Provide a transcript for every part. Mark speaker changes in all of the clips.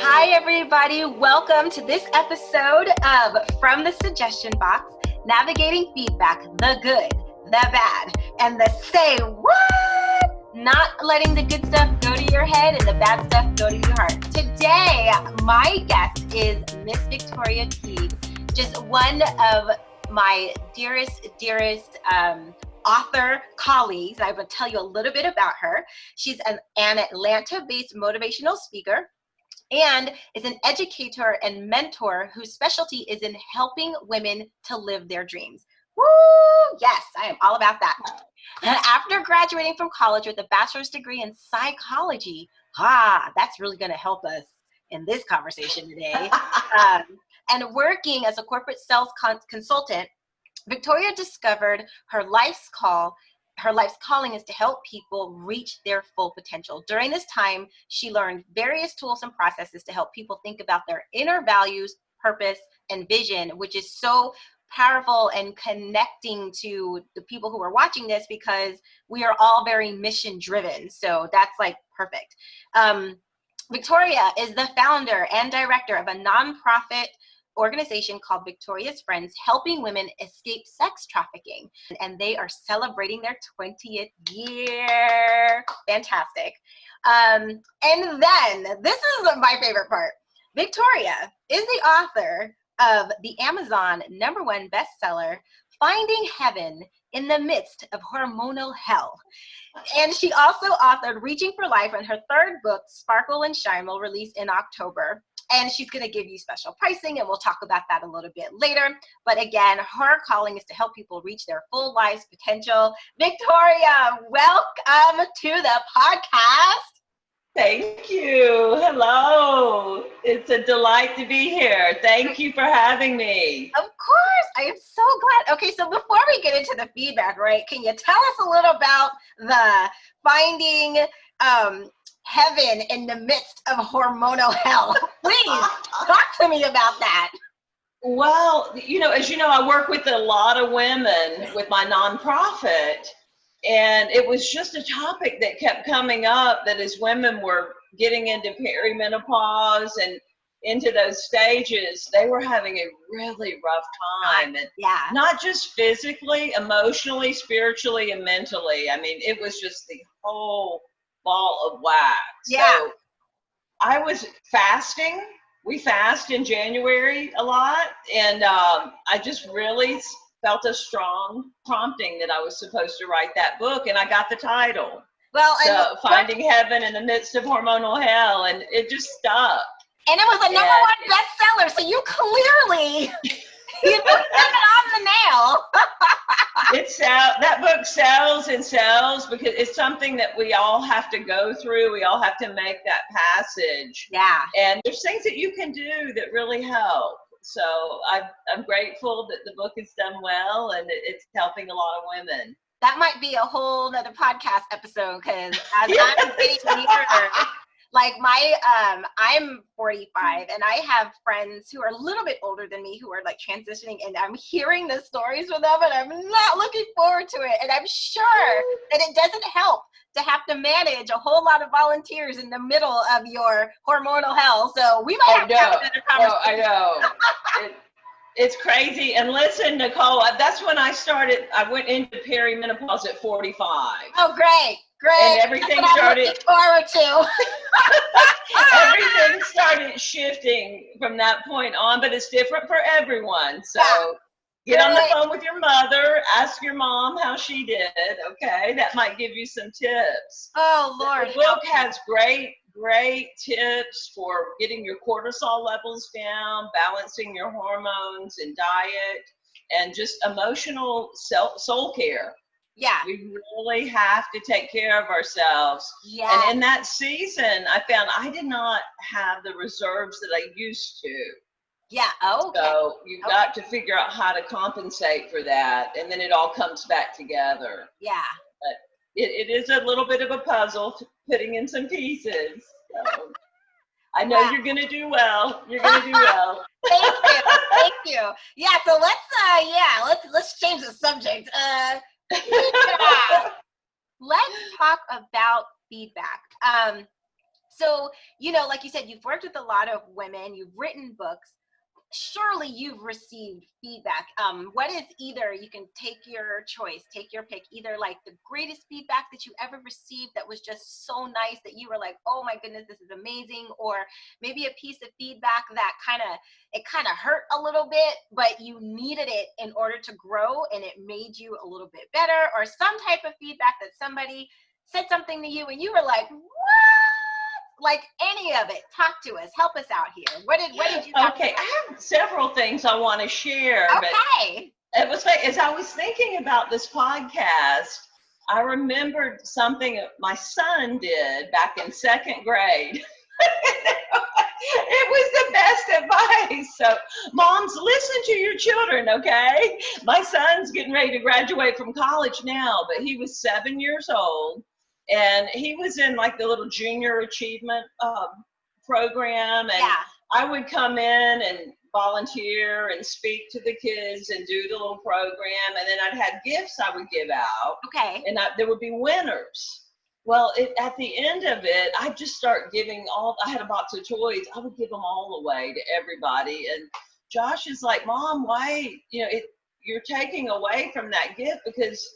Speaker 1: Hi, everybody. Welcome to this episode of From the Suggestion Box, Navigating Feedback, the good, the bad, and the say what? Not letting the good stuff go to your head and the bad stuff go to your heart. Today, my guest is Miss Victoria Teague, just one of my dearest author colleagues. I will tell you a little bit about her. She's an Atlanta-based motivational speaker and is an educator and mentor whose specialty is in helping women to live their dreams. Woo! Yes, I am all about that. After graduating from college with a bachelor's degree in psychology, that's really going to help us in this conversation today, and working as a corporate sales consultant, Victoria discovered her life's calling is to help people reach their full potential. During this time, she learned various tools and processes to help people think about their inner values, purpose, and vision, which is so powerful and connecting to the people who are watching this because we are all very mission driven. So that's like perfect. Victoria is the founder and director of a nonprofit organization called Victoria's Friends, helping women escape sex trafficking, and they are celebrating their 20th year. Fantastic. And then this is my favorite part. Victoria is the author of the Amazon #1 bestseller, Finding Heaven in the Midst of Hormonal Hell. And she also authored Reaching for Life, and her third book, Sparkle and Shine, will release in October. And she's going to give you special pricing, and we'll talk about that a little bit later. But again, her calling is to help people reach their full life's potential. Victoria, welcome to the podcast.
Speaker 2: Thank you. Hello. It's a delight to be here. Thank you for having me.
Speaker 1: Of course. I am so glad. Okay, so before we get into the feedback, right, can you tell us a little about the Finding Heaven in the Midst of Hormonal Hell? Please talk to me about that.
Speaker 2: Well, as you know, I work with a lot of women with my nonprofit, and it was just a topic that kept coming up, that as women were getting into perimenopause and into those stages, they were having a really rough time. And not just physically, emotionally, spiritually, and mentally. I mean, it was just the whole ball of wax.
Speaker 1: Yeah.
Speaker 2: So I was fasting. We fast in January a lot, and I just really felt a strong prompting that I was supposed to write that book, and I got the title.
Speaker 1: Well,
Speaker 2: so Finding Heaven in the Midst of Hormonal Hell, and it just stuck.
Speaker 1: And it was a #1 bestseller, so you clearly hit it on the nail.
Speaker 2: That book sells and sells because it's something that we all have to go through. We all have to make that passage.
Speaker 1: Yeah.
Speaker 2: And there's things that you can do that really help. So I'm grateful that the book is done well and it's helping a lot of women.
Speaker 1: That might be a whole other podcast episode, because as I'm getting nearer, like I'm 45 and I have friends who are a little bit older than me who are like transitioning, and I'm hearing the stories with them and I'm not looking forward to it. And I'm sure that it doesn't help to have to manage a whole lot of volunteers in the middle of your hormonal hell. So we might have to have another conversation.
Speaker 2: I know. It's crazy. And listen, Nicole, that's when I went into perimenopause at 45.
Speaker 1: Oh, great.
Speaker 2: And everything started everything started shifting from that point on, but it's different for everyone. So get on the phone with your mother, ask your mom how she did. Okay, that might give you some tips.
Speaker 1: Oh, Lord.
Speaker 2: The book has great tips for getting your cortisol levels down, balancing your hormones and diet, and just emotional soul care.
Speaker 1: Yeah.
Speaker 2: We really have to take care of ourselves.
Speaker 1: Yeah.
Speaker 2: And in that season, I found I did not have the reserves that I used to.
Speaker 1: Yeah. Oh, okay.
Speaker 2: So you've got to figure out how to compensate for that, and then it all comes back together.
Speaker 1: Yeah.
Speaker 2: But it is a little bit of a puzzle putting in some pieces. So I know you're going to do well. You're going to do well.
Speaker 1: Thank you. Yeah. So let's change the subject. Let's talk about feedback. So, like you said, you've worked with a lot of women, you've written books. Surely you've received feedback. What is either, you can take your choice, take your pick, either like the greatest feedback that you ever received that was just so nice that you were like, oh my goodness, this is amazing, or maybe a piece of feedback that kind of hurt a little bit, but you needed it in order to grow and it made you a little bit better, or some type of feedback that somebody said something to you and you were like, what? Like any of it. Talk to us. Help us out here. What did you have?
Speaker 2: Okay, I have several things I want to share.
Speaker 1: Okay.
Speaker 2: But it was like, as I was thinking about this podcast, I remembered something my son did back in second grade. It was the best advice. So, moms, listen to your children, okay? My son's getting ready to graduate from college now, but he was 7 years old. And he was in like the little junior achievement program. And
Speaker 1: Yeah.
Speaker 2: I would come in and volunteer and speak to the kids and do the little program. And then I'd have gifts I would give out.
Speaker 1: Okay.
Speaker 2: And there would be winners. Well, at the end of it, I'd just start giving I had a box of toys. I would give them all away to everybody. And Josh is like, Mom, why, you're taking away from that gift, because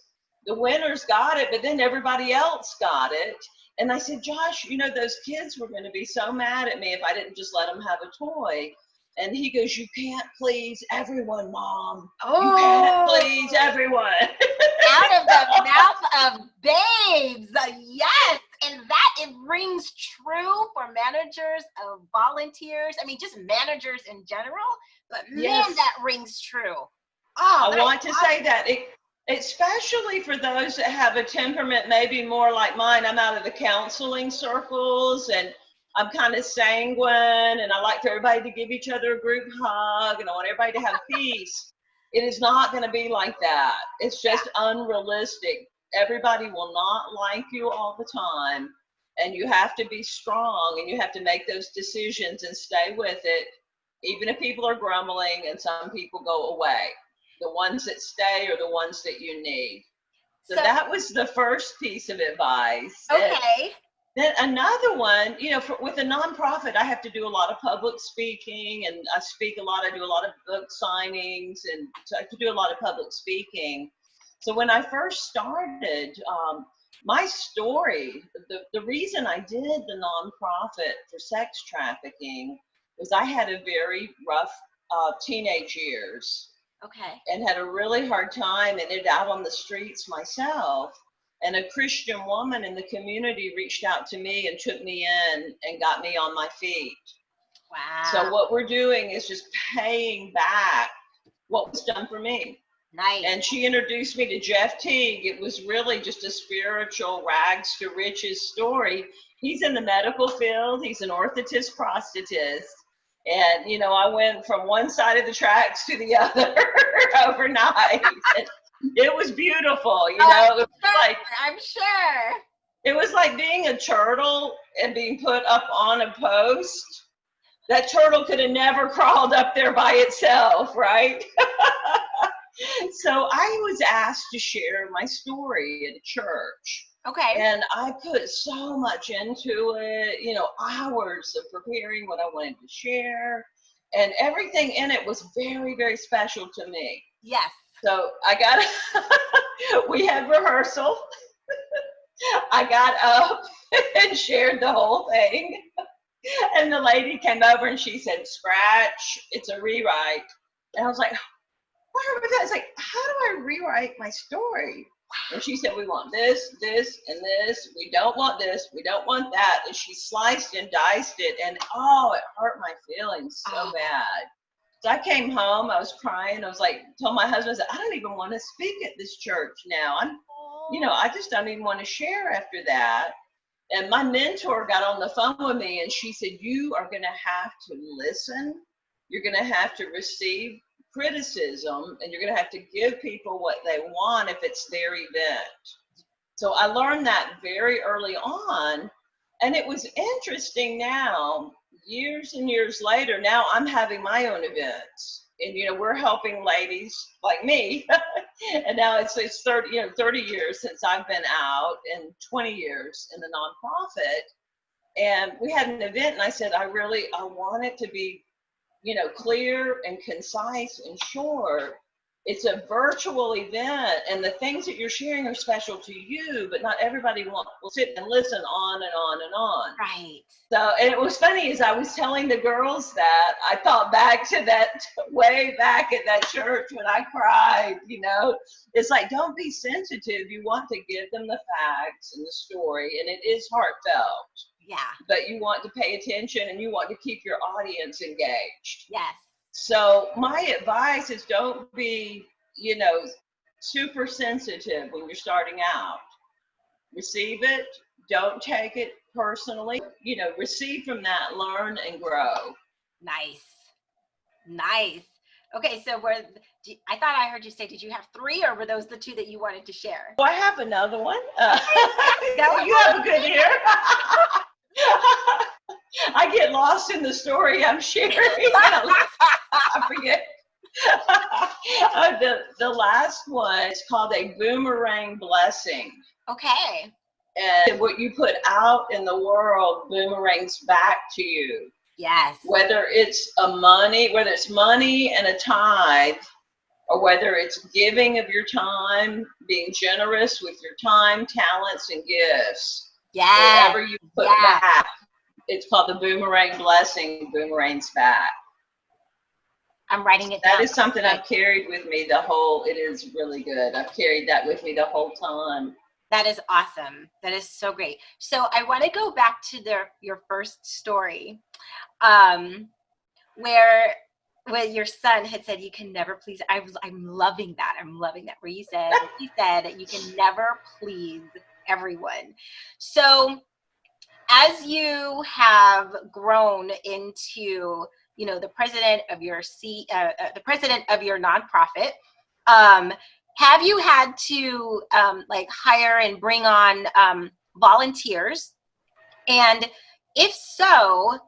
Speaker 2: the winners got it, but then everybody else got it. And I said, Josh, those kids were going to be so mad at me if I didn't just let them have a toy. And he goes, you can't please everyone, Mom.
Speaker 1: Oh.
Speaker 2: You can't please everyone.
Speaker 1: Out of the mouth of babes. Yes. And that, it rings true for managers of volunteers. I mean, just managers in general. But
Speaker 2: Yes.
Speaker 1: man, that rings true.
Speaker 2: I want to say that especially for those that have a temperament maybe more like mine. I'm out of the counseling circles, and I'm kind of sanguine, and I like for everybody to give each other a group hug, and I want everybody to have peace. It is not going to be like that. It's just unrealistic. Everybody will not like you all the time, and you have to be strong, and you have to make those decisions and stay with it, even if people are grumbling and some people go away. The ones that stay are the ones that you need. So that was the first piece of advice.
Speaker 1: Okay.
Speaker 2: Then another one, with a nonprofit, I have to do a lot of public speaking, and I speak a lot. I do a lot of book signings, and so I have to do a lot of public speaking. So when I first started, my story, the reason I did the nonprofit for sex trafficking was I had a very rough teenage years.
Speaker 1: Okay.
Speaker 2: And had a really hard time, and ended out on the streets myself. And a Christian woman in the community reached out to me and took me in and got me on my feet.
Speaker 1: Wow.
Speaker 2: So what we're doing is just paying back what was done for me.
Speaker 1: Nice.
Speaker 2: And she introduced me to Jeff Teague. It was really just a spiritual rags to riches story. He's in the medical field. He's an orthotist prosthetist. And, I went from one side of the tracks to the other overnight. And it was beautiful, It was like,
Speaker 1: I'm sure.
Speaker 2: It was like being a turtle and being put up on a post. That turtle could have never crawled up there by itself, right? So I was asked to share my story in church.
Speaker 1: Okay.
Speaker 2: And I put so much into it, hours of preparing what I wanted to share. And everything in it was very, very special to me.
Speaker 1: Yes.
Speaker 2: So we had rehearsal. I got up and shared the whole thing. And the lady came over and she said, scratch, it's a rewrite. And I was like, what was that? It's like, how do I rewrite my story? And she said, we want this, this, and this. We don't want this. We don't want that. And she sliced and diced it. And, it hurt my feelings so bad. So I came home. I was crying. I was like, told my husband, I said, I don't even want to speak at this church now. I just don't even want to share after that. And my mentor got on the phone with me and she said, you are going to have to listen. You're going to have to receive criticism, and you're going to have to give people what they want if it's their event. So I learned that very early on, and it was interesting now, years and years later, now I'm having my own events, and we're helping ladies like me, and now it's 30 years since I've been out, and 20 years in the nonprofit. And we had an event, and I said, I want it to be, clear and concise and short. It's a virtual event, and the things that you're sharing are special to you, but not everybody will sit and listen on and on and on.
Speaker 1: Right.
Speaker 2: So, and it was funny as I was telling the girls that, I thought back to that way back at that church when I cried, It's like, don't be sensitive. You want to give them the facts and the story, and it is heartfelt.
Speaker 1: Yeah.
Speaker 2: But you want to pay attention, and you want to keep your audience engaged.
Speaker 1: Yes.
Speaker 2: So my advice is, don't be, super sensitive when you're starting out. Receive it. Don't take it personally. Receive from that, learn and grow.
Speaker 1: Nice. Okay, so I thought I heard you say, did you have 3, or were those the 2 that you wanted to share?
Speaker 2: Well, I have another one. You have a good ear. I get lost in the story I'm sharing. I forget. The last one is called a boomerang blessing.
Speaker 1: Okay.
Speaker 2: And what you put out in the world boomerangs back to you.
Speaker 1: Yes.
Speaker 2: Whether it's money and a tithe, or whether it's giving of your time, being generous with your time, talents, and gifts.
Speaker 1: Yeah.
Speaker 2: Whatever you put back. It's called the boomerang blessing, boomerangs back.
Speaker 1: I'm writing it down.
Speaker 2: That is something I've carried with me it is really good. I've carried that with me the whole time.
Speaker 1: That is awesome. That is so great. So I want to go back to your first story, where your son had said you can never please. I'm loving that. Where he said that you can never please everyone. So as you have grown into, the president of your nonprofit, have you had to hire and bring on volunteers? And if so,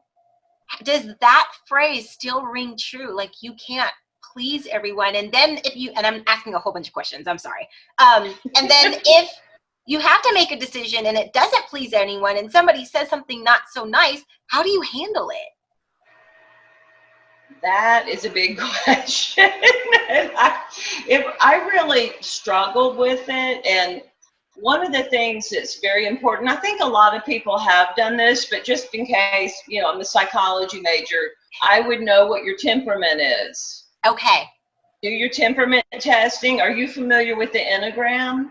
Speaker 1: does that phrase still ring true? Like, you can't please everyone. And then and I'm asking a whole bunch of questions, I'm sorry. And then if you have to make a decision and it doesn't please anyone and somebody says something not so nice, how do you handle it?
Speaker 2: That is a big question. I really struggled with it. And one of the things that's very important, I think a lot of people have done this, but just in case, I'm a psychology major, I would know what your temperament is.
Speaker 1: Okay.
Speaker 2: Do your temperament testing. Are you familiar with the Enneagram?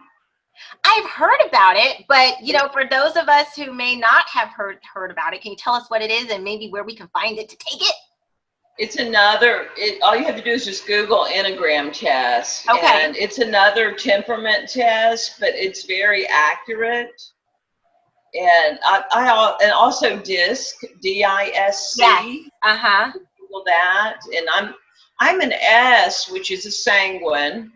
Speaker 1: I've heard about it, but for those of us who may not have heard about it, can you tell us what it is and maybe where we can find it to take it?
Speaker 2: It's all you have to do is just Google Enneagram test.
Speaker 1: Okay.
Speaker 2: And it's another temperament test, but it's very accurate. And and also DISC, DISC.
Speaker 1: Yes.
Speaker 2: Google that. And I'm an S, which is a sanguine,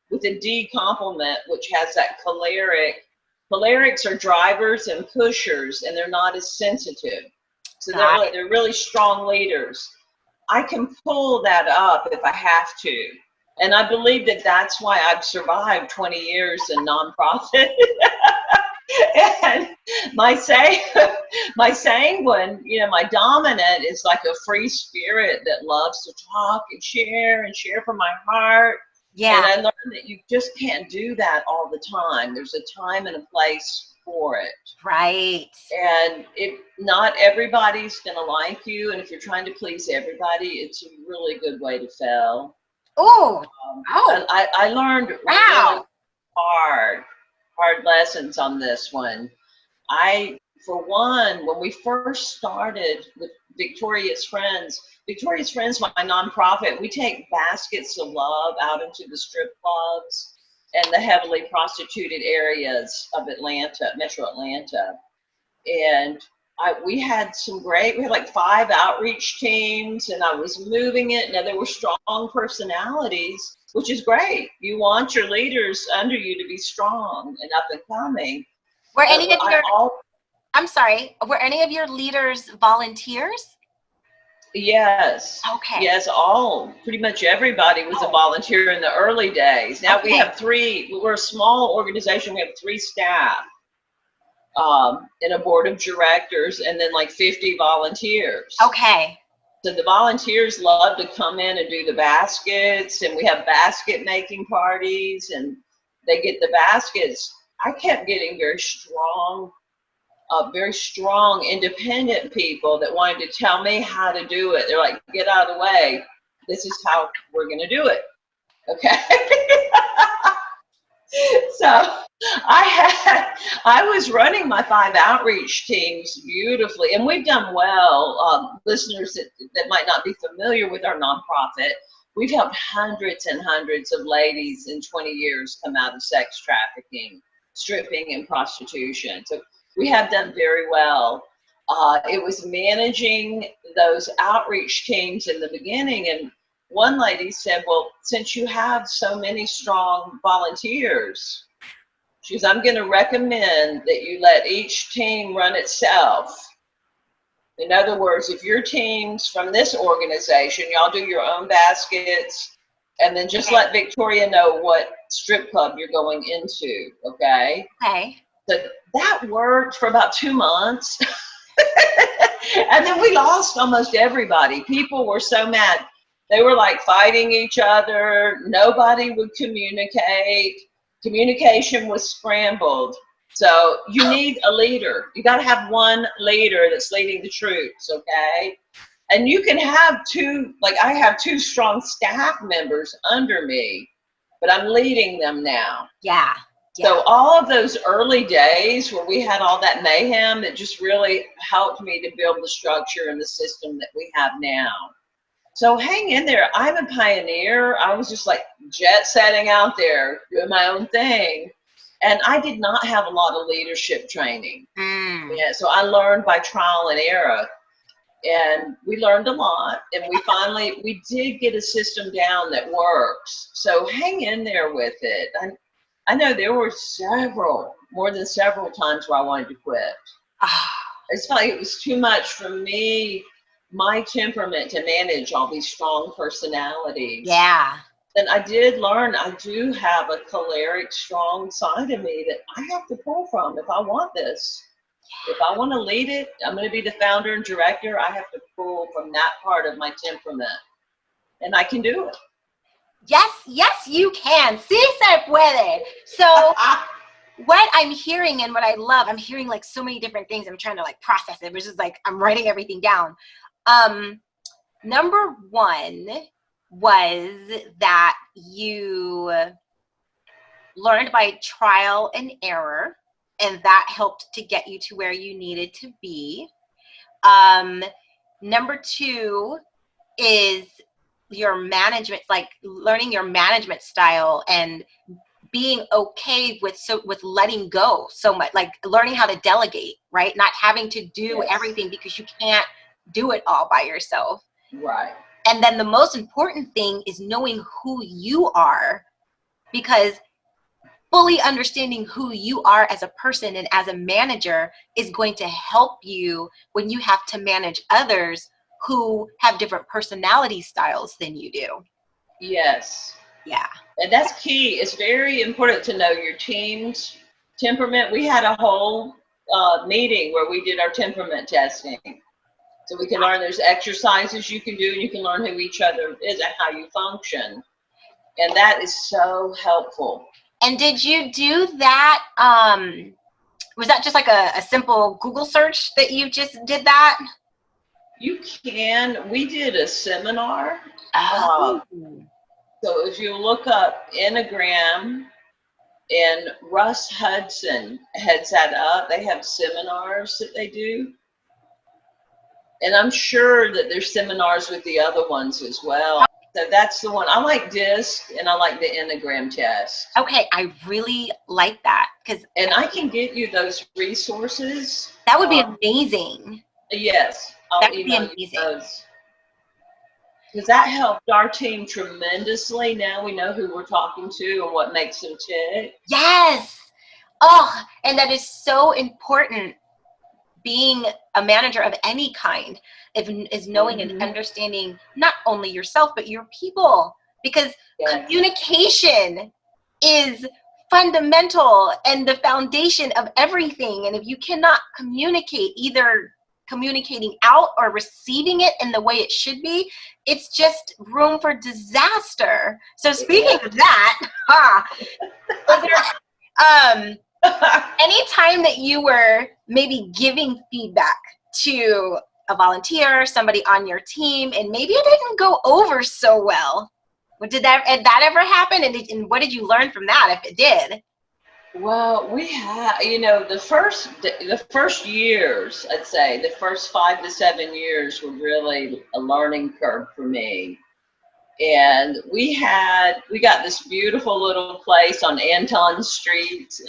Speaker 2: with a D complement, which has that choleric. Cholerics are drivers and pushers, and they're not as sensitive. So they're really strong leaders. I can pull that up if I have to. And I believe that that's why I've survived 20 years in nonprofit. And my sanguine, my dominant is like a free spirit that loves to talk and share from my heart.
Speaker 1: Yeah.
Speaker 2: And I learned that you just can't do that all the time. There's a time and a place for it.
Speaker 1: Right.
Speaker 2: And not everybody's going to like you. And if you're trying to please everybody, it's a really good way to fail. I learned really hard lessons on this one. For one, when we first started with Victoria's Friends, my nonprofit, we take baskets of love out into the strip clubs and the heavily prostituted areas of Atlanta, Metro Atlanta. And we had like 5 outreach teams, and I was moving it. Now, there were strong personalities, which is great. You want your leaders under you to be strong and up and coming.
Speaker 1: Were any of your leaders volunteers?
Speaker 2: Yes.
Speaker 1: Okay.
Speaker 2: Yes, pretty much everybody was a volunteer in the early days. Now we have 3. We're a small organization. We have 3 staff. in a board of directors, and then like 50 volunteers.
Speaker 1: Okay.
Speaker 2: So the volunteers love to come in and do the baskets, and we have basket making parties, and they get the baskets. I kept getting very strong, independent people that wanted to tell me how to do it. They're like, get out of the way. This is how we're going to do it. Okay. So I was running my 5 outreach teams beautifully, and we've done well. Listeners that might not be familiar with our nonprofit, we've helped hundreds and hundreds of ladies in 20 years come out of sex trafficking, stripping, and prostitution. So we have done very well. It was managing those outreach teams in the beginning, and one lady said, well, since you have so many strong volunteers, she goes, I'm going to recommend that you let each team run itself. In other words, if your team's from this organization, y'all do your own baskets, and then just let Victoria know what strip club you're going into, okay?
Speaker 1: Okay.
Speaker 2: So that worked for about 2 months. And then we lost almost everybody. People were so mad. They were like fighting each other. Nobody would communicate. Communication was scrambled. So you need a leader. You got to have one leader that's leading the troops, okay? And you can have 2, like I have 2 strong staff members under me, but I'm leading them now.
Speaker 1: Yeah.
Speaker 2: So all of those early days where we had all that mayhem, it just really helped me to build the structure and the system that we have now. So hang in there. I'm a pioneer. I was just like jet setting out there, doing my own thing. And I did not have a lot of leadership training. Yeah, so I learned by trial and error. And we learned a lot. And we did get a system down that works. So hang in there with it. I know there were more than several times where I wanted to quit. It's like it was too much for me, my temperament, to manage all these strong personalities.
Speaker 1: Yeah.
Speaker 2: And I did learn I do have a choleric, strong side of me that I have to pull from if I want this. If I want to lead it, I'm going to be the founder and director. I have to pull from that part of my temperament. And I can do it.
Speaker 1: Yes, you can. Sí se puede. So what I'm hearing and what I love, I'm hearing like so many different things. I'm trying to like process it, which is like I'm writing everything down. Number 1 was that you learned by trial and error, and that helped to get you to where you needed to be. Number 2 is your management, like learning your management style and being okay with letting go so much, like learning how to delegate, right? Not having to do everything because you can't do it all by yourself.
Speaker 2: Right.
Speaker 1: And then the most important thing is knowing who you are, because fully understanding who you are as a person and as a manager is going to help you when you have to manage others who have different personality styles than you do.
Speaker 2: Yes.
Speaker 1: Yeah.
Speaker 2: And that's key. It's very important to know your team's temperament. We had a whole meeting where we did our temperament testing. So we can learn there's exercises you can do, and you can learn who each other is and how you function. And that is so helpful.
Speaker 1: And did you do that? Was that just like a simple Google search that you just did that?
Speaker 2: You can. We did a seminar. So if you look up Enneagram, and Russ Hudson heads that up, they have seminars that they do. And I'm sure that there's seminars with the other ones as well. So that's the one. I like DISC and I like the Enneagram test.
Speaker 1: Okay, I really like that.
Speaker 2: And I can get you those resources.
Speaker 1: That would be amazing.
Speaker 2: Yes.
Speaker 1: That would be amazing.
Speaker 2: Because that helped our team tremendously. Now we know who we're talking to and what makes them tick.
Speaker 1: Yes. Oh, and that is so important. Being a manager of any kind is knowing and understanding not only yourself, but your people. Because communication is fundamental and the foundation of everything. And if you cannot communicate, either communicating out or receiving it in the way it should be, it's just room for disaster. So speaking of that, was there any time that you were maybe giving feedback to a volunteer, somebody on your team, and maybe it didn't go over so well? Did that ever happen? And what did you learn from that, if it did?
Speaker 2: Well, we had, the first years, I'd say, the first 5 to 7 years were really a learning curve for me. And we got this beautiful little place on Anton Street,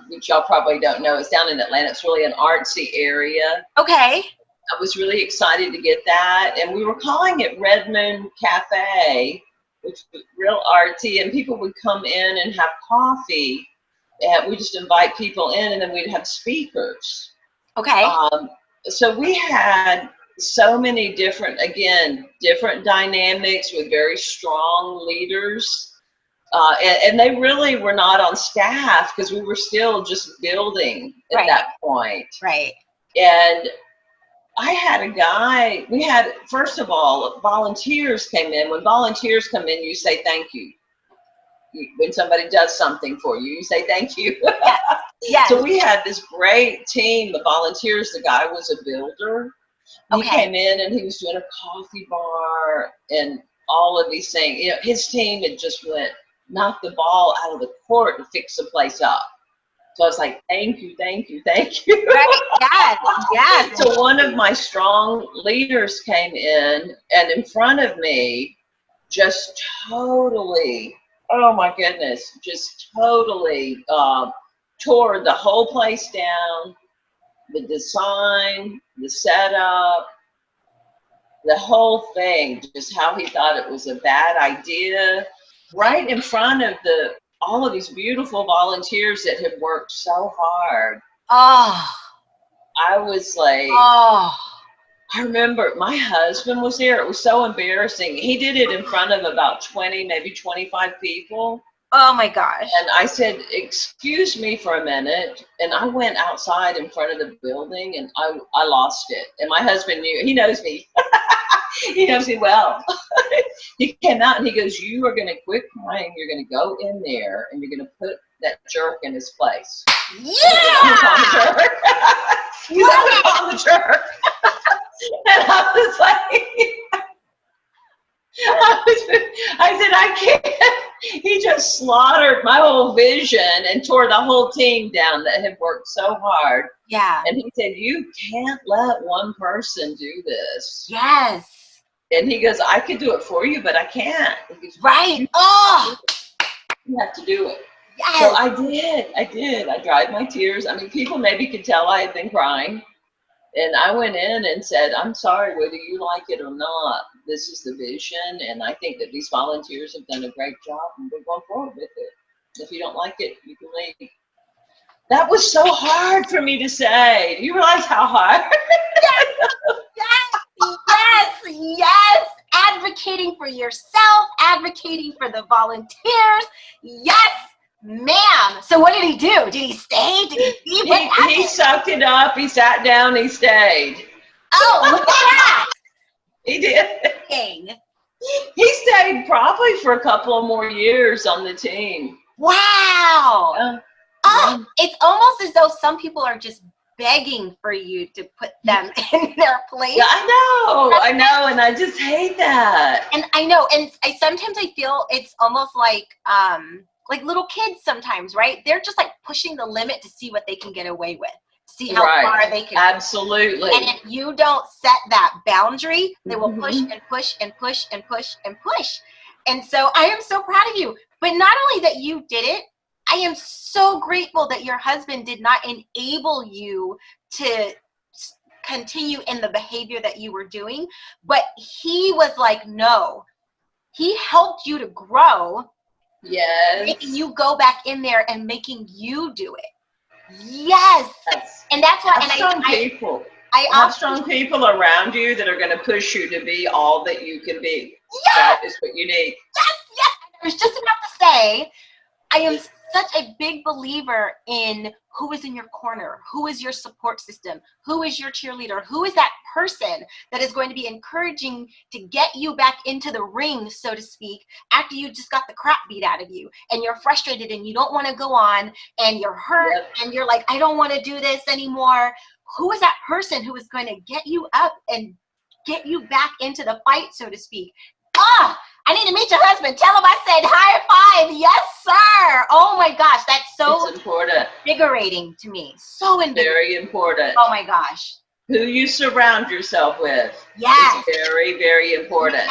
Speaker 2: which y'all probably don't know. It's down in Atlanta. It's really an artsy area.
Speaker 1: Okay.
Speaker 2: I was really excited to get that. And we were calling it Red Moon Cafe, which was real artsy. And people would come in and have coffee. And we just invite people in, and then we'd have speakers.
Speaker 1: Okay.
Speaker 2: So we had so many different dynamics with very strong leaders. And they really were not on staff because we were still just building at that point.
Speaker 1: Right.
Speaker 2: And I had a guy, first of all, volunteers came in. When volunteers come in, you say thank you. When somebody does something for you, you say thank you.
Speaker 1: Yes. Yes.
Speaker 2: So we had this great team of volunteers. The guy was a builder. He came in and he was doing a coffee bar and all of these things. His team had just knocked the ball out of the court to fix the place up. So I was like, thank you, thank you, thank you.
Speaker 1: Right. Yes. Yes.
Speaker 2: So one of my strong leaders came in and in front of me just totally, oh my goodness, just totally tore the whole place down, the design, the setup, the whole thing, just how he thought it was a bad idea, right in front of all of these beautiful volunteers that had worked so hard.
Speaker 1: Oh.
Speaker 2: I was like,
Speaker 1: oh.
Speaker 2: I remember my husband was there. It was so embarrassing. He did it in front of about 20, maybe 25 people.
Speaker 1: Oh my gosh.
Speaker 2: And I said, excuse me for a minute. And I went outside in front of the building and I lost it. And my husband knew, he knows me. He knows me well. He came out and he goes, you are going to quit crying. You're going to go in there and you're going to put that jerk in his place.
Speaker 1: Yeah!
Speaker 2: You call the jerk. And I was like, I said, I can't. He just slaughtered my whole vision and tore the whole team down that had worked so hard.
Speaker 1: Yeah.
Speaker 2: And he said, you can't let one person do this.
Speaker 1: Yes.
Speaker 2: And he goes, I could do it for you, but I can't. He goes,
Speaker 1: right. Oh.
Speaker 2: You have to do it.
Speaker 1: Yes.
Speaker 2: So I did. I dried my tears. I mean, people maybe could tell I had been crying. And I went in and said, I'm sorry, whether you like it or not, this is the vision. And I think that these volunteers have done a great job and we're going forward with it. If you don't like it, you can leave. That was so hard for me to say. Do you realize how hard?
Speaker 1: Yes. Advocating for yourself, advocating for the volunteers. Yes, ma'am. So what did he do? Did he stay? Did he leave?
Speaker 2: He sucked it up. He sat down. He stayed.
Speaker 1: Oh, look at that.
Speaker 2: He did.
Speaker 1: Dang.
Speaker 2: He stayed probably for a couple of more years on the team.
Speaker 1: Wow. It's almost as though some people are just begging for you to put them in their place.
Speaker 2: Yeah, I know, and I just hate that.
Speaker 1: And I know, and sometimes I feel it's almost like little kids sometimes, right? They're just like pushing the limit to see what they can get away with, see how far they can.
Speaker 2: Absolutely.
Speaker 1: And if you don't set that boundary, they will push and push and push and push and push. And so I am so proud of you. But not only that you did it, I am so grateful that your husband did not enable you to continue in the behavior that you were doing, but he was like, no. He helped you to grow.
Speaker 2: Yes.
Speaker 1: Making you go back in there and making you do it. Yes. And that's why. I
Speaker 2: have strong people around you that are going to push you to be all that you can be.
Speaker 1: Yes.
Speaker 2: That is what you need.
Speaker 1: Yes. I was just about to say, I am such a big believer in who is in your corner, who is your support system, who is your cheerleader, who is that person that is going to be encouraging to get you back into the ring, so to speak, after you just got the crap beat out of you and you're frustrated and you don't want to go on and you're hurt and you're like, I don't want to do this anymore. Who is that person who is going to get you up and get you back into the fight, so to speak? I need to meet your husband. Tell him I said high five. Yes, sir. Oh my gosh, that's so
Speaker 2: important.
Speaker 1: Invigorating to me. So invigorating.
Speaker 2: Very important.
Speaker 1: Oh my gosh.
Speaker 2: Who you surround yourself with.
Speaker 1: Yes.
Speaker 2: Is very, very important.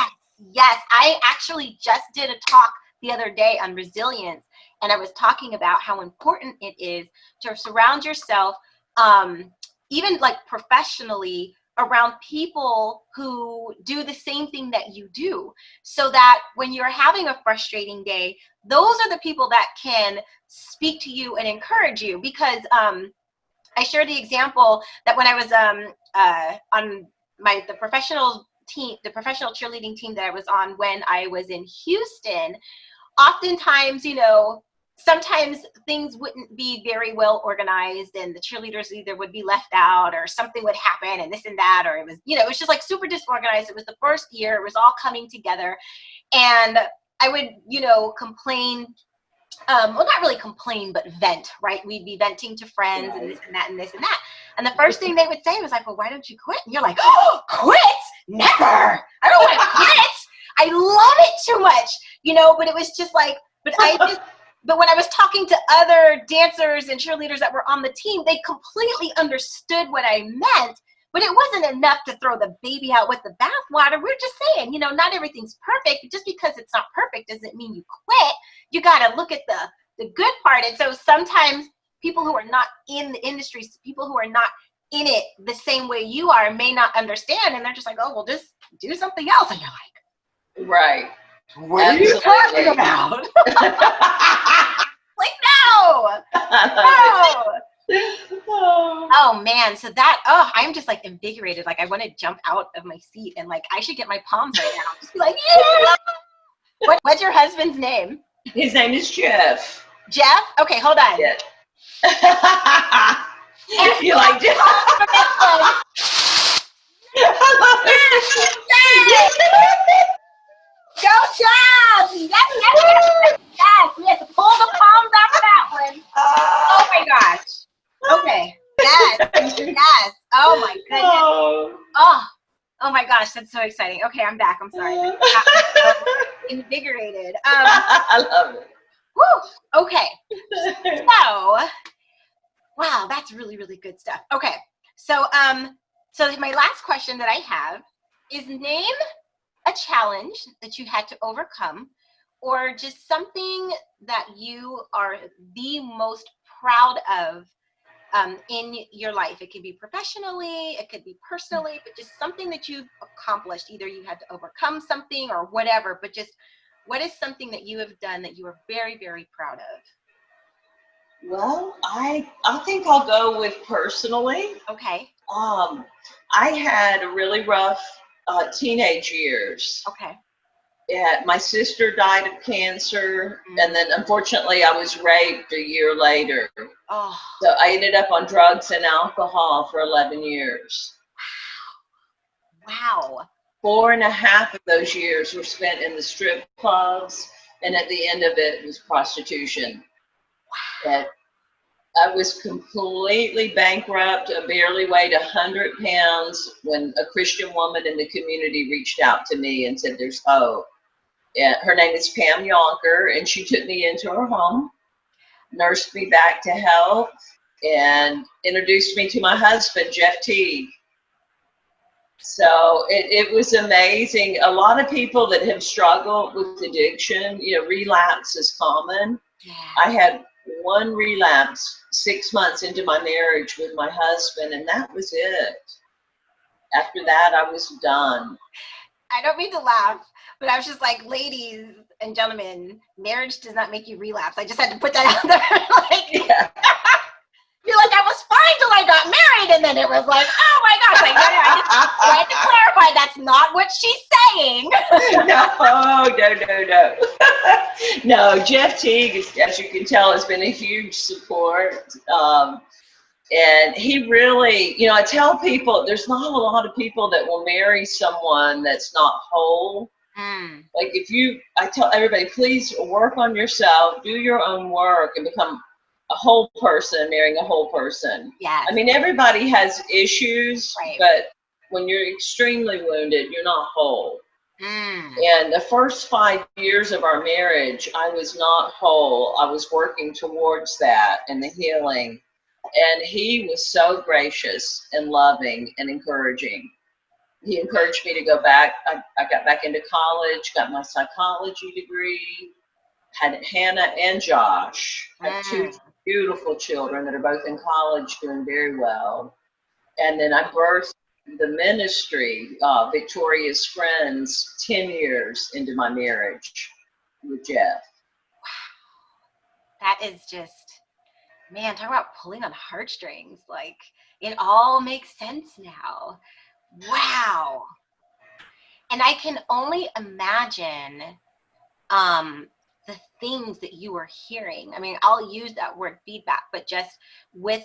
Speaker 1: Yes. I actually just did a talk the other day on resilience, and I was talking about how important it is to surround yourself, even like professionally, around people who do the same thing that you do, so that when you're having a frustrating day, those are the people that can speak to you and encourage you. Because I shared the example that when I was on the professional team, the professional cheerleading team that I was on when I was in Houston, oftentimes, sometimes things wouldn't be very well organized, and the cheerleaders either would be left out or something would happen and this and that, or it was, it was just like super disorganized. It was the first year, it was all coming together. And I would, complain, well, not really complain, but vent, right? We'd be venting to friends and this and that and this and that. And the first thing they would say was like, well, why don't you quit? And you're like, oh, quit? Never. I don't want to quit. I love it too much, but it was just like, but when I was talking to other dancers and cheerleaders that were on the team, they completely understood what I meant, but it wasn't enough to throw the baby out with the bathwater. We're just saying, not everything's perfect. Just because it's not perfect doesn't mean you quit. You got to look at the good part. And so sometimes people who are not in the industry, people who are not in it the same way you are, may not understand. And they're just like, oh, well, just do something else. And you're like,
Speaker 2: right.
Speaker 1: What are you talking about? Like, no. Oh man, so I'm just like invigorated. Like I want to jump out of my seat and like I should get my palms right now. Just be like, yeah. What's your husband's name?
Speaker 2: His name is Jeff.
Speaker 1: Jeff? Okay, hold on.
Speaker 2: Yeah. You like Jeff?
Speaker 1: Go job! Yes. We have to pull the palms off of that one. Oh my gosh. Okay. Yes. Oh my goodness. Oh my gosh, that's so exciting. Okay, I'm back. I'm sorry. I'm so invigorated.
Speaker 2: I love it.
Speaker 1: Woo. Okay. So, wow, that's really, really good stuff. Okay. So, so my last question that I have is, name a challenge that you had to overcome, or just something that you are the most proud of in your life. It could be professionally, it could be personally, but just something that you've accomplished. Either you had to overcome something or whatever, but just what is something that you have done that you are very, very proud of?
Speaker 2: Well, I think I'll go with personally.
Speaker 1: Okay.
Speaker 2: I had a really rough teenage years.
Speaker 1: Okay.
Speaker 2: Yeah, my sister died of cancer, and then unfortunately I was raped a year later.
Speaker 1: Oh.
Speaker 2: So I ended up on drugs and alcohol for 11 years.
Speaker 1: Wow.
Speaker 2: 4.5 of those years were spent in the strip clubs, and at the end of it was prostitution. Wow. I was completely bankrupt. I barely weighed 100 pounds when a Christian woman in the community reached out to me and said, there's hope. Yeah, her name is Pam Yonker, and she took me into her home, nursed me back to health, and introduced me to my husband, Jeff Teague. So it was amazing. A lot of people that have struggled with addiction, relapse is common.
Speaker 1: Yeah.
Speaker 2: I had one relapse 6 months into my marriage with my husband, and that was it. After that, I was done.
Speaker 1: I don't mean to laugh, but I was just like, ladies and gentlemen, marriage does not make you relapse. I just had to put that out there.
Speaker 2: Yeah.
Speaker 1: You're like, I was fine till I got married, and then it was like, oh my gosh, I had to clarify clarify that's not what she's saying.
Speaker 2: No. No, Jeff Teague, as you can tell, has been a huge support. And he really, I tell people there's not a lot of people that will marry someone that's not whole. Like I tell everybody, please work on yourself, do your own work, and become a whole person, marrying a whole person.
Speaker 1: Yes.
Speaker 2: I mean, everybody has issues,
Speaker 1: right.
Speaker 2: but when you're extremely wounded, you're not whole. And the first 5 years of our marriage, I was not whole. I was working towards that and the healing. And he was so gracious and loving and encouraging. He encouraged me to go back. I got back into college, got my psychology degree, had Hannah and Josh. I have two beautiful children that are both in college doing very well. And then I birthed the ministry, Victoria's Friends, 10 years into my marriage with Jeff.
Speaker 1: That is just, man, talk about pulling on heartstrings. Like, it all makes sense now. Wow. And I can only imagine the things that you are hearing. I mean, I'll use that word feedback, but just with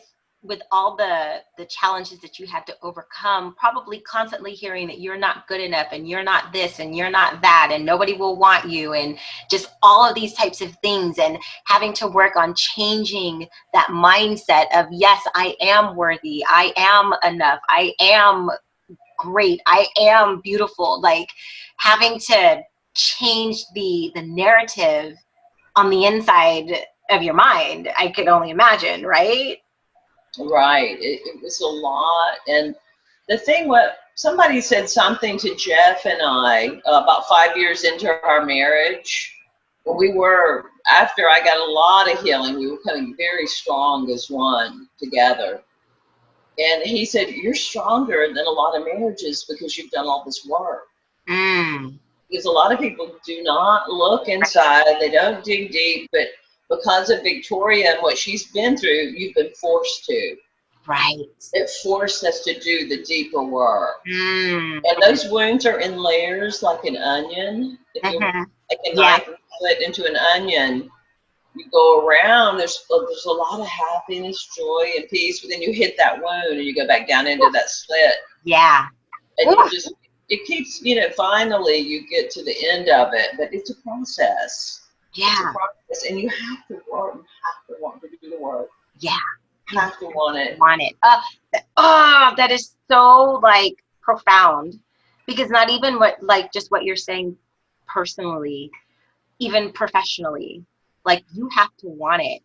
Speaker 1: all the challenges that you had to overcome, probably constantly hearing that you're not good enough and you're not this and you're not that and nobody will want you, and just all of these types of things, and having to work on changing that mindset of, yes, I am worthy, I am enough, I am great, I am beautiful. Like, having to change the narrative on the inside of your mind, I could only imagine, right?
Speaker 2: Right. It was a lot. And the thing, somebody said something to Jeff and I about 5 years into our marriage. After I got a lot of healing, we were coming very strong as one together. And he said, you're stronger than a lot of marriages because you've done all this work. Because a lot of people do not look inside, they don't dig deep, but because of Victoria and what she's been through, you've been forced to.
Speaker 1: Right.
Speaker 2: It forced us to do the deeper work. And those wounds are in layers like an onion. If you take a knife and put it into an onion, you go around, there's a lot of happiness, joy, and peace, but then you hit that wound and you go back down into that slit.
Speaker 1: Yeah.
Speaker 2: And it keeps, finally you get to the end of it, but it's a process.
Speaker 1: Yeah.
Speaker 2: It's a process, and you have to work, you have to want to do the work.
Speaker 1: Yeah.
Speaker 2: You have to want it.
Speaker 1: That is so, like, profound, because not even just what you're saying personally, even professionally, like, you have to want it,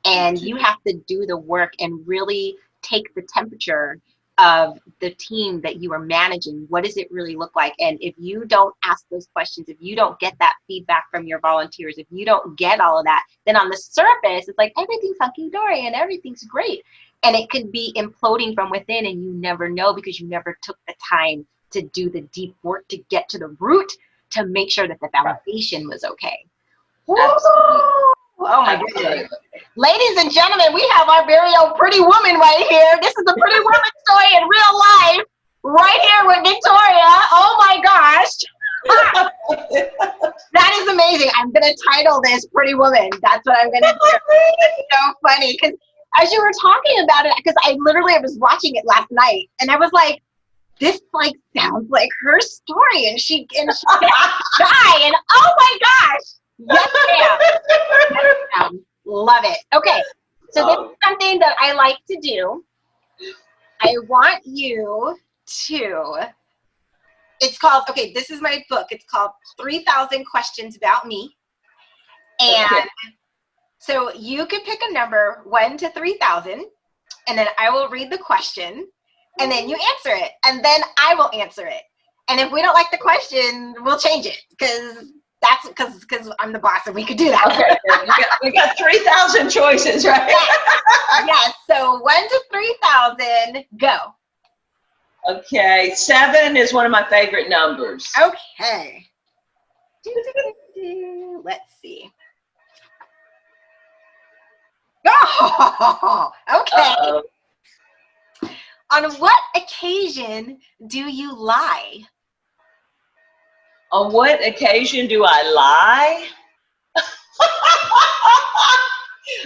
Speaker 1: and you have to do the work and really take the temperature of the team that you are managing. What does it really look like? And if you don't ask those questions, if you don't get that feedback from your volunteers, if you don't get all of that, then on the surface, it's like everything's hunky-dory and everything's great. And it could be imploding from within, and you never know because you never took the time to do the deep work to get to the root to make sure that the foundation was okay.
Speaker 2: Absolutely.
Speaker 1: Oh my goodness. Ladies and gentlemen, we have our very own pretty woman right here. This is the pretty woman story in real life, right here with Victoria. Oh my gosh. That is amazing. I'm going to title this Pretty Woman. That's what I'm going to do. It's so funny because as you were talking about it, because I was watching it last night, and I was like, this sounds like her story, and she gets shy, and oh my gosh. Yes, ma'am. Love it. Okay, so this is something that I like to do. I want you to, it's called, this is my book. It's called 3,000 Questions About Me. And so you can pick a number 1 to 3,000, and then I will read the question, and then you answer it, and then I will answer it. And if we don't like the question, we'll change it, because I'm the boss and we could do that.
Speaker 2: Okay, we got 3,000 choices, right?
Speaker 1: Yes. So 1 to 3,000, go.
Speaker 2: Okay, 7 is one of my favorite numbers.
Speaker 1: Okay. Let's see. Oh, okay.
Speaker 2: Uh-oh.
Speaker 1: On what occasion do you lie?
Speaker 2: On what occasion do I lie?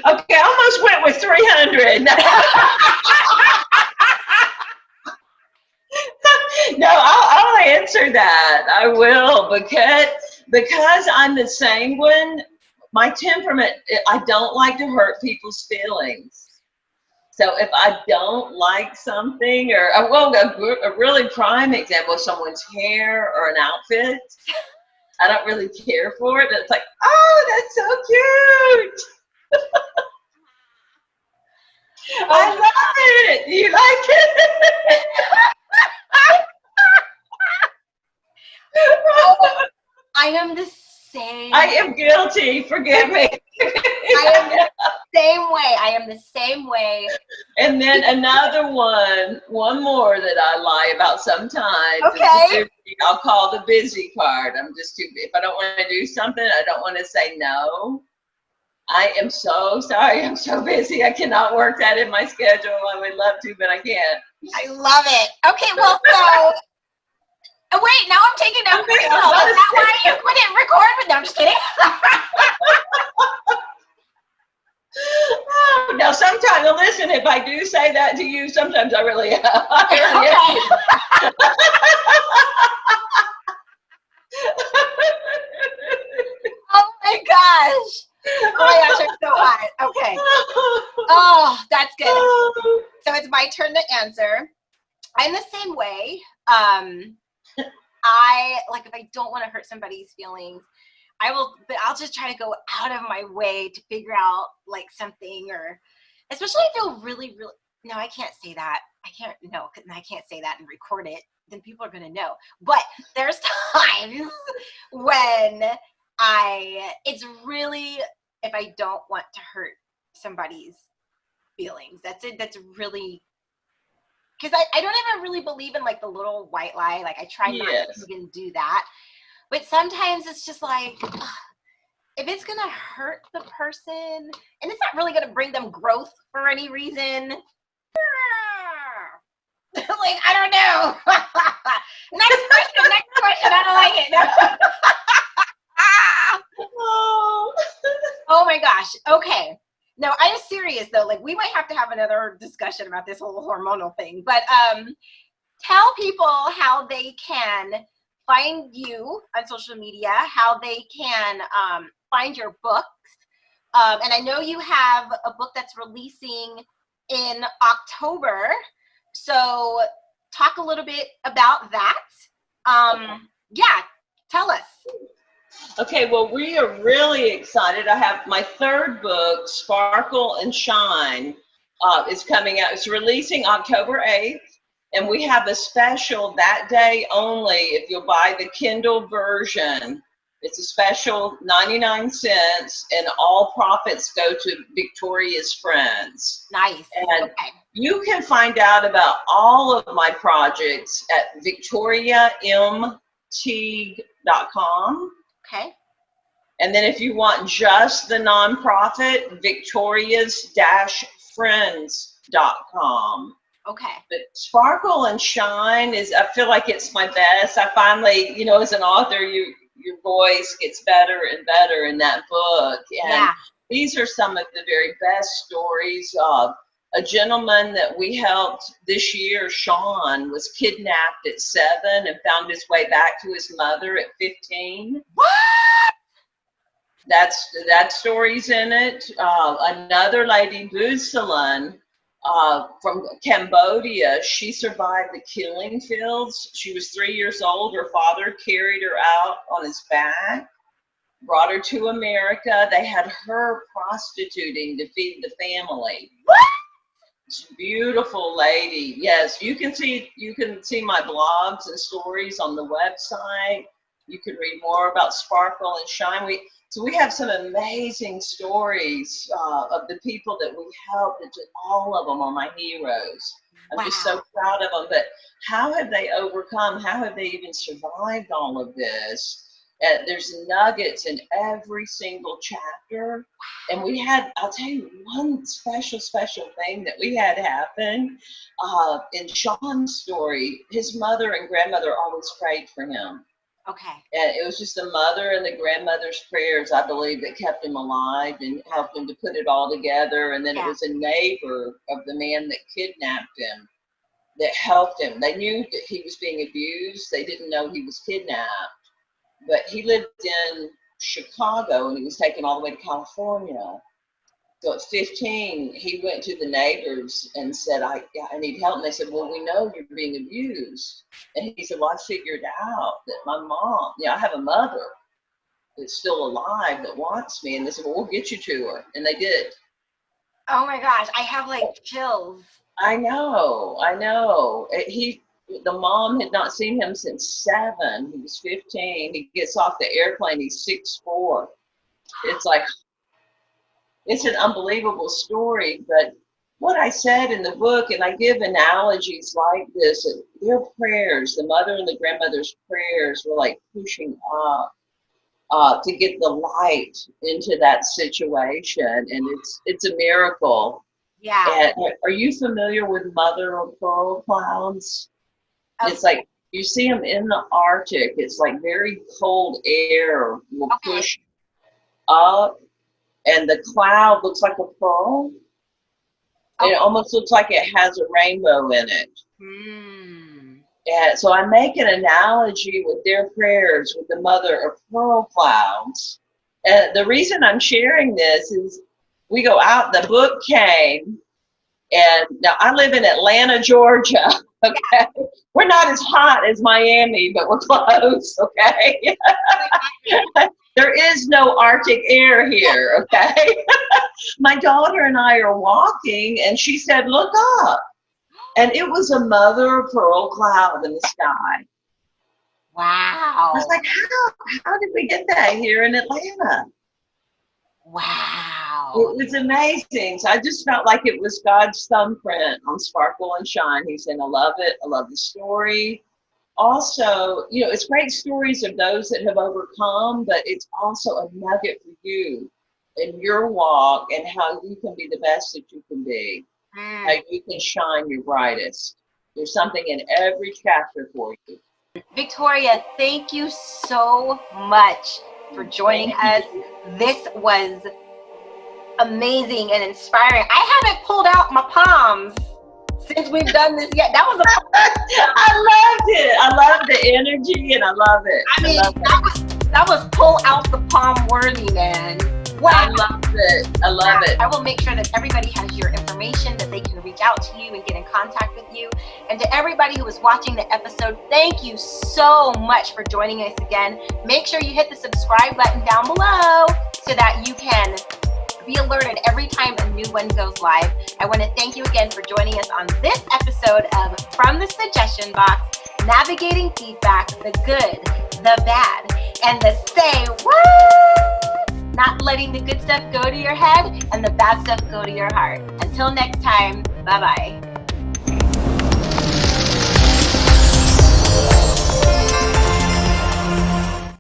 Speaker 2: Okay, I almost went with 300. No, I'll answer that. I will, because I'm the sanguine. My temperament, I don't like to hurt people's feelings. So if I don't like something, or well, a really prime example of someone's hair or an outfit, I don't really care for it. It's like, oh, that's so cute. I love it. You like it?
Speaker 1: I am the same.
Speaker 2: I am guilty. Forgive me.
Speaker 1: I am the same way. I am the same way.
Speaker 2: And then another one more that I lie about sometimes.
Speaker 1: Okay.
Speaker 2: I'll call the busy part. I'm just too, if I don't want to do something, I don't want to say no. I am so sorry. I'm so busy. I cannot work that in my schedule. I would love to, but I can't.
Speaker 1: I love it. Okay, well, so. Oh, wait, now I'm taking down personal. Is that why you couldn't record with? No, I'm just kidding.
Speaker 2: Oh, now sometimes, listen, if I do say that to you, sometimes I really am.
Speaker 1: Oh my gosh. Oh my gosh, I'm so hot. Okay. Oh, that's good. So it's my turn to answer. I'm the same way. If I don't want to hurt somebody's feelings, but I'll just try to go out of my way to figure out like something, or especially I feel really, really, no, I can't say that. I can't say that and record it. Then people are going to know. But there's times when it's really, if I don't want to hurt somebody's feelings, that's it. That's really, because I don't even really believe in like the little white lie. Like I try not to even do that. But sometimes it's just like, if it's going to hurt the person and it's not really going to bring them growth for any reason, like, I don't know. Next question. I don't like it. Oh my gosh. Okay. No, I'm serious though. Like, we might have to have another discussion about this whole hormonal thing. But tell people how they can find you on social media, how they can find your books. And I know you have a book that's releasing in October. So talk a little bit about that. Yeah, tell us.
Speaker 2: Okay, well, we are really excited. I have my third book, Sparkle and Shine, is coming out. It's releasing October 8th. And we have a special that day only. If you'll buy the Kindle version, it's a special 99 cents, and all profits go to Victoria's Friends.
Speaker 1: Nice.
Speaker 2: And you can find out about all of my projects at victoriaMteague.com.
Speaker 1: Okay.
Speaker 2: And then if you want just the nonprofit, victorias-friends.com.
Speaker 1: Okay.
Speaker 2: But Sparkle and Shine I feel like it's my best. I finally, as an author, your voice gets better and better in that book. And these are some of the very best stories of a gentleman that we helped this year. Sean was kidnapped at 7 and found his way back to his mother at 15.
Speaker 1: What?
Speaker 2: That story's in it. Another lady, Busalan, from Cambodia, she survived the killing fields. She was 3 years old. Her father carried her out on his back, brought her to America. They had her prostituting to feed the family.
Speaker 1: What?
Speaker 2: She's a beautiful lady. Yes, you can see my blogs and stories on the website. You can read more about Sparkle and Shine. So we have some amazing stories of the people that we helped. And all of them are my heroes. I'm just so proud of them. But how have they overcome? How have they even survived all of this? There's nuggets in every single chapter. And I'll tell you one special thing that we had happen. In Sean's story, his mother and grandmother always prayed for him.
Speaker 1: Okay.
Speaker 2: And it was just the mother and the grandmother's prayers, I believe, that kept him alive and helped him to put it all together. And then it
Speaker 1: Yeah.
Speaker 2: was a neighbor of the man that kidnapped him that helped him. They knew that he was being abused. They didn't know he was kidnapped. But he lived in Chicago and he was taken all the way to California. So at 15, he went to the neighbors and said, I need help. And they said, well, we know you're being abused. And he said, well, I figured out that my mom, I have a mother that's still alive that wants me. And they said, well, we'll get you to her. And they did.
Speaker 1: Oh my gosh, I have like chills.
Speaker 2: I know. The mom had not seen him since 7. He was 15. He gets off the airplane. He's 6'4". It's like, it's an unbelievable story. But what I said in the book, and I give analogies like this, their prayers, the mother and the grandmother's prayers were like pushing up to get the light into that situation. And it's a miracle.
Speaker 1: Yeah.
Speaker 2: And are you familiar with mother of pearl clouds? It's like you see them in the Arctic. It's like very cold air will push up, and the cloud looks like a pearl. And it almost looks like it has a rainbow in it. And so I make an analogy with their prayers with the mother of pearl clouds. And the reason I'm sharing this is we go out, the book came, and now I live in Atlanta, Georgia. Okay. We're not as hot as Miami, but we're close. Okay. There is no Arctic air here. Okay. My daughter and I are walking, and she said, look up. And it was a mother of pearl cloud in the sky.
Speaker 1: Wow.
Speaker 2: I was like, how did we get that here in Atlanta?
Speaker 1: Wow.
Speaker 2: It was amazing. So I just felt like it was God's thumbprint on Sparkle and Shine. He said, I love it. I love the story. Also, it's great stories of those that have overcome, but it's also a nugget for you in your walk and how you can be the best that you can be, how you can shine your brightest. There's something in every chapter for you.
Speaker 1: Victoria, thank you so much for joining us. This was amazing and inspiring. I haven't pulled out my palms since we've done this yet. That was
Speaker 2: I loved it. I love the energy and I love it.
Speaker 1: I mean, that was pull out the palm worthy, man. Wow.
Speaker 2: I love it. I love it.
Speaker 1: I will make sure that everybody has your information, that they can reach out to you and get in contact with you. And to everybody who was watching the episode, thank you so much for joining us again. Make sure you hit the subscribe button down below so that you can be alerted every time a new one goes live. I want to thank you again for joining us on this episode of From the Suggestion Box, navigating feedback, the good, the bad, and the say what? Not letting the good stuff go to your head and the bad stuff go to your heart. Until next time, bye-bye.